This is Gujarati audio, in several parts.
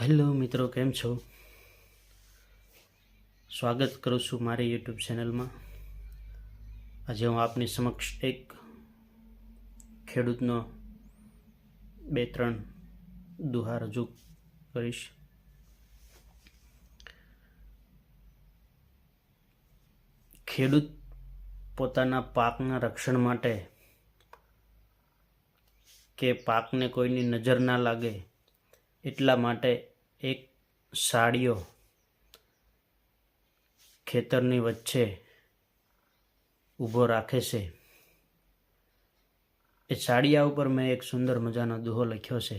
હેલો મિત્રો, કેમ છો? સ્વાગત કરું છું મારી યુટ્યુબ ચેનલમાં. આજે હું આપની સમક્ષ એક ખેડૂતનો 2-3 દુહા રજૂ કરીશ. ખેડૂત પોતાના પાકના રક્ષણ માટે કે પાકને કોઈની નજર ના લાગે એટલા માટે એક સાળીઓ ખેતરની વચ્ચે ઊભો રાખે છે. એ સાળિયા ઉપર મેં એક સુંદર મજાનો દુહો લખ્યો છે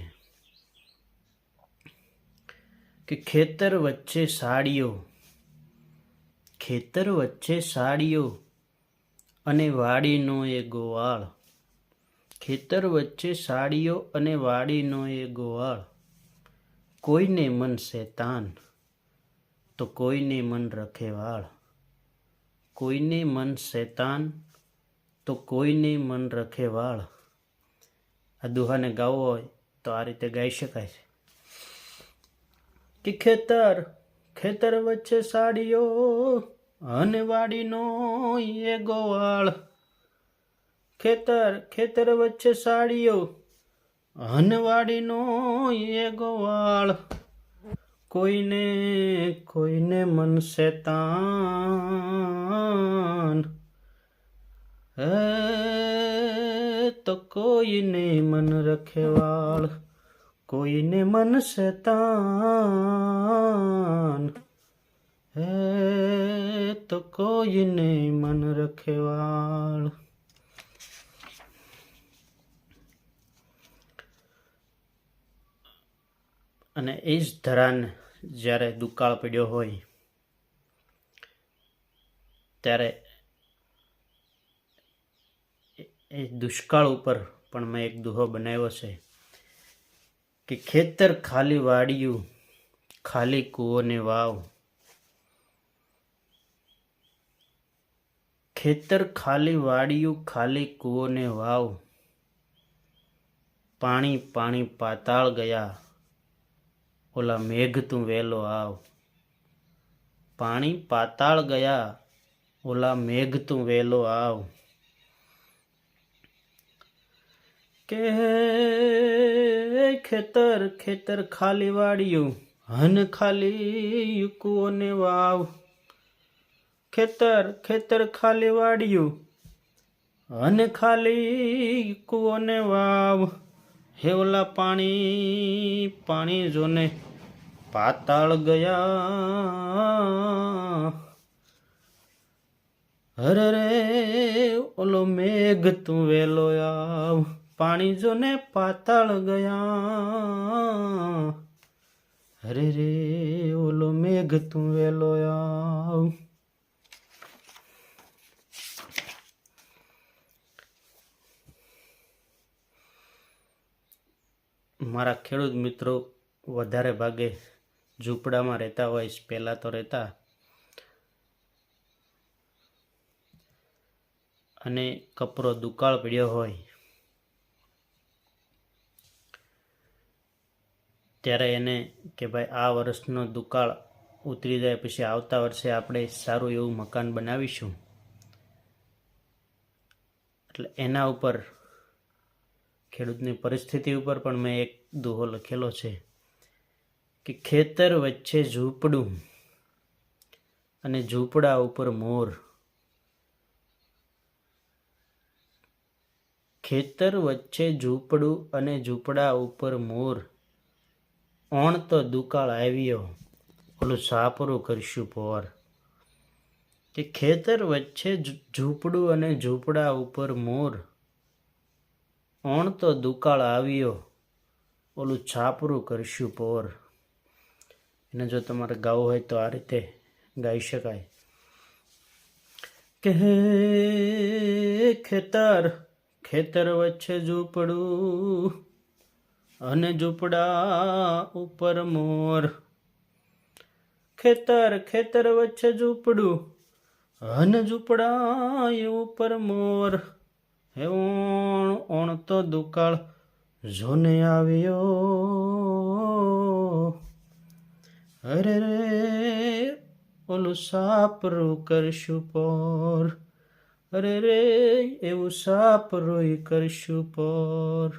કે ખેતર વચ્ચે સાળીઓ અને વાડીનો એ ગોવાળ. ખેતર વચ્ચે સાળીઓ અને વાડીનો એ ગોવાળ. કોઈને મન શેતાન તો કોઈને મન રખેવાળ. કોઈને મન શેતાન તો કોઈને મન રખેવાળ. આ દુહાને ગાવો હોય તો આ રીતે ગાઈ શકાય છે કે ખેતર વચ્ચે સાડીઓ અને વાડીનો એ ગોવાળ. ખેતર વચ્ચે સાડીઓ અને વાડીનો એ ગોવાળ. કોઈને મન શેતાન તો કોઈને મન રખેવાળ. કોઈને મન શેતાન તો કોઈને મન રખેવાળ. અને એ જ ધરાને જ્યારે દુકાળ પડ્યો હોય ત્યારે એ દુષ્કાળ ઉપર પણ મેં એક દુહો બનાવ્યો છે કે ખેતર ખાલી વાડિયું ખાલી કૂવોને વાવ. ખેતર ખાલી વાડિયું ખાલી કૂવોને વાવ. પાણી પાણી પાતાળ ગયા ઓલા મેઘ તું વેલો આવ. પાણી પાતાળ ગયા ઓલા મેઘ તું વેલો આવ. કે ખેતર ખાલી વાડિયું હન ખાલી કૂવોને વાવ. ખેતર ખાલી વાડિયું હન ખાલી કૂવોને વાવ. હે ઓલા પાણી જોને પાતાળ ગયા. હરે રે ઓલો મેઘ તું વેલો આવ. પાણી જોને પાતાળ ગયા. હરે રે ઓલો મેઘ તું વેલો આવ. મારા ખેડૂત મિત્રો વધારે ભાગે ઝૂંપડામાં રહેતા હોય. પહેલાં તો રહેતા, અને કપરો દુકાળ પડ્યો હોય ત્યારે એને કે ભાઈ આ વર્ષનો દુકાળ ઉતરી જાય પછી આવતા વર્ષે આપણે સારું એવું મકાન બનાવીશું. એટલે એના ઉપર ખેડૂતની પરિસ્થિતિ ઉપર પણ મેં એક દુહો લખેલો છે કે ખેતર વચ્ચે ઝૂંપડું અને ઝૂંપડા ઉપર મોર. ખેતર વચ્ચે ઝૂંપડું અને ઝૂંપડા ઉપર મોર. ઓણ તો દુકાળ આવ્યો ઓલું સાપરું કરશું પોર. કે ખેતર વચ્ચે ઝૂંપડું અને ઝૂંપડા ઉપર મોર. ઓણ તો દુકાળ આવ્યો ઓલું છાપરું કરશું પોર. એને જો તમારે ગાવું હોય તો આ રીતે ગાઈ શકાય કે ખેતર વચ્ચે ઝૂંપડું અને ઝૂંપડા ઉપર મોર. ખેતર વચ્ચે ઝૂંપડું અને ઝૂંપડા ઉપર મોર. હે ઓણ તો દુકાળ જોને આવ્યો અરે રે ઓલું સાપરું કરશું પોર, અરે રે એવું સાપરું કરશું પોર.